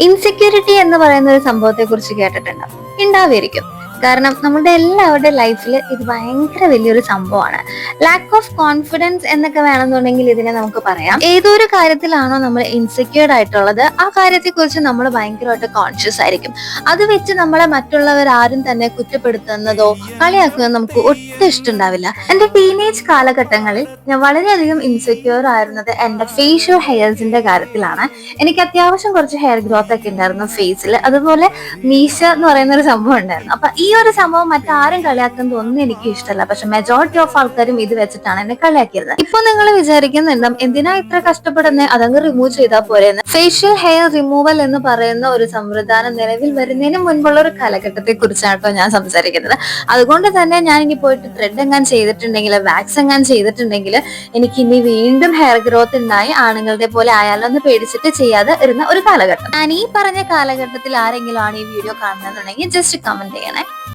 Insecurity എന്ന് പറയുന്ന ഒരു സംഭവത്തെ കുറിച്ച് കേട്ടിട്ടുണ്ടാവും, ഉണ്ടാവുമായിരിക്കും. കാരണം നമ്മുടെ എല്ലാവരുടെ ലൈഫിൽ ഇത് ഭയങ്കര വലിയൊരു സംഭവമാണ്. ലാക്ക് ഓഫ് കോൺഫിഡൻസ് എന്നൊക്കെ വേണമെന്നുണ്ടെങ്കിൽ ഇതിനെ നമുക്ക് പറയാം. ഏതൊരു കാര്യത്തിലാണോ നമ്മൾ ഇൻസെക്യൂർഡ് ആയിട്ടുള്ളത്, ആ കാര്യത്തെ കുറിച്ച് നമ്മൾ ഭയങ്കരമായിട്ട് കോൺഷ്യസ് ആയിരിക്കും. അത് വെച്ച് നമ്മളെ മറ്റുള്ളവർ ആരും തന്നെ കുറ്റപ്പെടുത്തുന്നതോ കളിയാക്കുന്നതോ നമുക്ക് ഒട്ടും ഇഷ്ടമുണ്ടാവില്ല. എന്റെ ടീനേജ് കാലഘട്ടങ്ങളിൽ ഞാൻ വളരെയധികം ഇൻസെക്യൂർ ആയിരുന്നത് എന്റെ ഫേഷ്യൽ ഹെയർസിന്റെ കാര്യത്തിലാണ്. എനിക്ക് അത്യാവശ്യം കുറച്ച് ഹെയർ ഗ്രോത്ത് ഒക്കെ ഉണ്ടായിരുന്നു ഫേസിൽ. അതുപോലെ മീശ എന്ന് പറയുന്ന ഒരു സംഭവം ഉണ്ടായിരുന്നു. അപ്പൊ ഈ ഒരു സംഭവം മറ്റാരും കളിയാക്കുന്നത് ഒന്നും എനിക്ക് ഇഷ്ടമല്ല. പക്ഷെ മെജോറിറ്റി ഓഫ് ആൾക്കാരും ഇത് വെച്ചിട്ടാണ് എന്നെ കളിയാക്കിയത്. ഇപ്പൊ നിങ്ങൾ വിചാരിക്കുന്നുണ്ടാവും, എന്തിനാ ഇത്ര കഷ്ടപ്പെടുന്നത്, അതങ്ങ് റിമൂവ് ചെയ്താൽ പോരെന്ന്. ഫേഷ്യൽ ഹെയർ റിമൂവൽ എന്ന് പറയുന്ന ഒരു സമ്പ്രദായം നിലവിൽ വരുന്നതിന് മുൻപുള്ള ഒരു കാലഘട്ടത്തെ കുറിച്ചാട്ടോ ഞാൻ സംസാരിക്കുന്നത്. അതുകൊണ്ട് തന്നെ ഞാൻ ഇനി പോയിട്ട് ത്രെഡ് എങ്ങാൻ ചെയ്തിട്ടുണ്ടെങ്കിൽ, വാക്സ് എങ്ങാൻ ചെയ്തിട്ടുണ്ടെങ്കിൽ എനിക്ക് ഇനി വീണ്ടും ഹെയർ ഗ്രോത്ത് ഉണ്ടായി ആണുങ്ങളുടെ പോലെ ആയാലോ എന്ന് പേടിച്ചിട്ട് ചെയ്യാതെ ഇരുന്ന ഒരു കാലഘട്ടം. ഞാൻ ഈ പറഞ്ഞ കാലഘട്ടത്തിൽ ആരെങ്കിലും ആണ് ഈ വീഡിയോ കാണുന്നുണ്ടെങ്കിൽ ജസ്റ്റ് കമന്റ് ചെയ്യണേ.